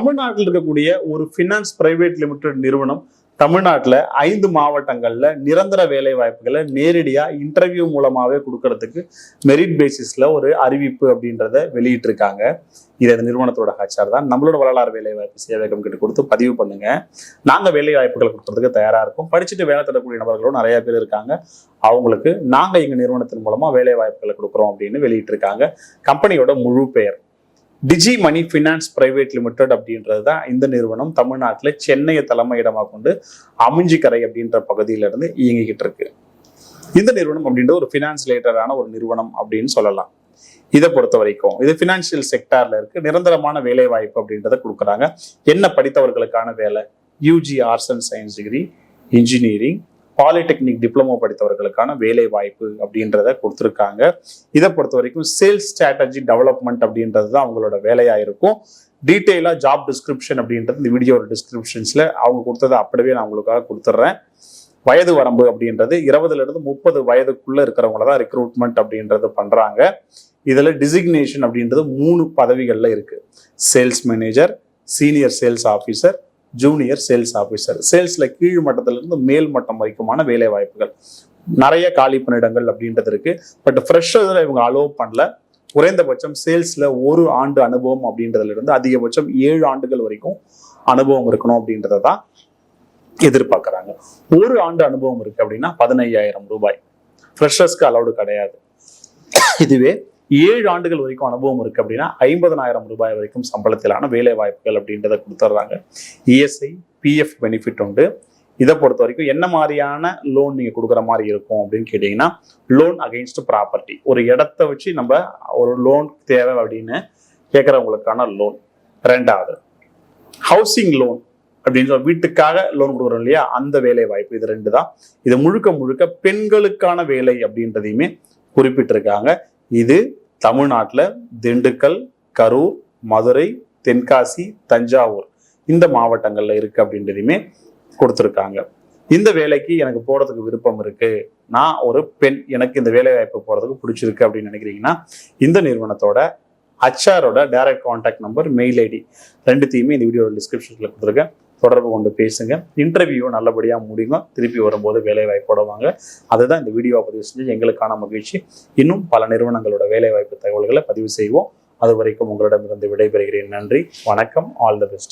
தமிழ்நாட்டில் இருக்கக்கூடிய ஒரு ஃபினான்ஸ் பிரைவேட் லிமிடெட் நிறுவனம் தமிழ்நாட்டில் 5 மாவட்டங்கள்ல நிரந்தர வேலை வாய்ப்புகளை நேரடியா இன்டர்வியூ மூலமாவே கொடுக்கறதுக்கு மெரிட் பேசிஸ்ல ஒரு அறிவிப்பு அப்படின்றத வெளியிட்டு இருக்காங்க. இது அந்த நிறுவனத்தோட ஹெச்ஆர் தான். நம்மளோட வரலாறு வேலை வாய்ப்பு சேவகம் கிட்ட கொடுத்து பதிவு பண்ணுங்க. நாங்க வேலை வாய்ப்புகளை கொடுக்கறதுக்கு தயாரா இருக்கோம். படிச்சுட்டு வேலை தரக்கூடிய நபர்களும் நிறைய பேர் இருக்காங்க. அவங்களுக்கு நாங்க எங்க நிறுவனத்தின் மூலமா வேலை வாய்ப்புகளை கொடுக்குறோம் அப்படின்னு வெளியிட்டு இருக்காங்க. கம்பெனியோட முழு பெயர் டிஜி மணி ஃபினான்ஸ் பிரைவேட் லிமிடெட் அப்படின்றது தான் இந்த நிறுவனம். தமிழ்நாட்டில் சென்னையை தலைமையிடமாக கொண்டு அமிஞ்சிக்கரை அப்படின்ற பகுதியிலிருந்து இயங்கிக்கிட்டு இருக்கு. இந்த நிறுவனம் அப்படின்ற ஒரு ஃபினான்ஸ் ரிலேட்டடான ஒரு நிறுவனம் அப்படின்னு சொல்லலாம். இதை பொறுத்த வரைக்கும் இது ஃபினான்ஷியல் செக்டார்ல இருக்கு. நிரந்தரமான வேலை வாய்ப்பு அப்படின்றத கொடுக்குறாங்க. என்ன படித்தவர்களுக்கான வேலை? UG arts and science degree, engineering, polytechnic diploma படித்தவர்களுக்கான வேலை வாய்ப்பு அப்படின்றத கொடுத்துருக்காங்க. இதை பொறுத்த வரைக்கும் சேல்ஸ் ஸ்ட்ராட்டஜி டெவலப்மெண்ட் அப்படின்றது தான் அவங்களோட வேலையா இருக்கும். டீட்டெயிலா ஜாப் டிஸ்கிரிப்ஷன் அப்படின்றது இந்த வீடியோ டிஸ்கிரிப்ஷன்ஸ்ல அவங்க கொடுத்ததை அப்படியே நான் உங்களுக்காக கொடுத்துட்றேன். வயது வரம்பு அப்படின்றது 20 இருந்து 30 வயதுக்குள்ள இருக்கிறவங்கள தான் ரெக்ரூட்மெண்ட் அப்படின்றது பண்றாங்க. இதுல டிசிக்னேஷன் அப்படின்றது 3 பதவிகள்ல இருக்கு. Sales manager, senior sales officer, junior sales officer. சேல்ஸ்ல கீழ் மட்டத்திலிருந்து மேல் மட்டம் வரைக்குமான வேலை வாய்ப்புகள், நிறைய காலி பணியிடங்கள் அப்படின்றது இருக்கு. பட் ஃப்ரெஷர்ல இவங்க அலோவ் பண்ணல. குறைந்தபட்சம் சேல்ஸ்ல 1 ஆண்டு அனுபவம் அப்படின்றதுல இருந்து அதிகபட்சம் 7 ஆண்டுகள் வரைக்கும் அனுபவம் இருக்கணும் அப்படின்றத தான் எதிர்பார்க்கறாங்க. 1 ஆண்டு அனுபவம் இருக்கு அப்படின்னா 15,000 ரூபாய். ஃப்ரெஷர்ஸ்க்கு அலௌடு கிடையாது. இதுவே 7 ஆண்டுகள் வரைக்கும் அனுபவம் இருக்கு அப்படின்னா 50,000 ரூபாய் வரைக்கும் சம்பளத்திலான வேலை வாய்ப்புகள் அப்படின்றத கொடுத்துட்றாங்க. இஎஸ்ஐ, பிஎஃப் பெனிஃபிட் உண்டு. இதை பொறுத்த வரைக்கும் என்ன மாதிரியான லோன் நீங்க கொடுக்குற மாதிரி இருக்கும் அப்படின்னு கேட்டீங்கன்னா, லோன் அகைன்ஸ்ட் ப்ராப்பர்ட்டி, ஒரு இடத்த வச்சு நம்ம ஒரு லோன் தேவை அப்படின்னு கேட்கறவங்களுக்கான லோன். 2வது ஹவுசிங் லோன் அப்படின்னு வீட்டுக்காக லோன் கொடுக்குறோம் இல்லையா, அந்த வேலை வாய்ப்பு. இது 2 தான். இது முழுக்க முழுக்க பெண்களுக்கான வேலை அப்படின்றதையுமே குறிப்பிட்டிருக்காங்க. இது தமிழ்நாட்டில் திண்டுக்கல், கரூர், மதுரை, தென்காசி, தஞ்சாவூர் இந்த மாவட்டங்கள்ல இருக்கு அப்படின்றதையுமே கொடுத்துருக்காங்க. இந்த வேலைக்கு எனக்கு போறதுக்கு விருப்பம் இருக்கு, நான் ஒரு பெண், எனக்கு இந்த வேலை வாய்ப்பு போறதுக்கு பிடிச்சிருக்கு அப்படின்னு நினைக்கிறீங்கன்னா, இந்த நிறுவனத்தோட ஹெச்ஆரோட direct contact number, mail ID 2த்தையுமே இந்த வீடியோ டிஸ்கிரிப்ஷன்ல கொடுத்துருக்கேன். தொடர்பு கொண்டு பேசுங்க. இன்டர்வியூ நல்லபடியா முடியுங்க. திருப்பி வரும்போது வேலை வாய்ப்போட வாங்க. அதுதான் இந்த வீடியோவை பதிவு செஞ்சு எங்களுக்கான மகிழ்ச்சி. இன்னும் பல நிறுவனங்களோட வேலை வாய்ப்பு தகவல்களை பதிவு செய்வோம். அது வரைக்கும் உங்களிடமிருந்து விடைபெறுகிறேன். நன்றி, வணக்கம், ஆல் தி பெஸ்ட்.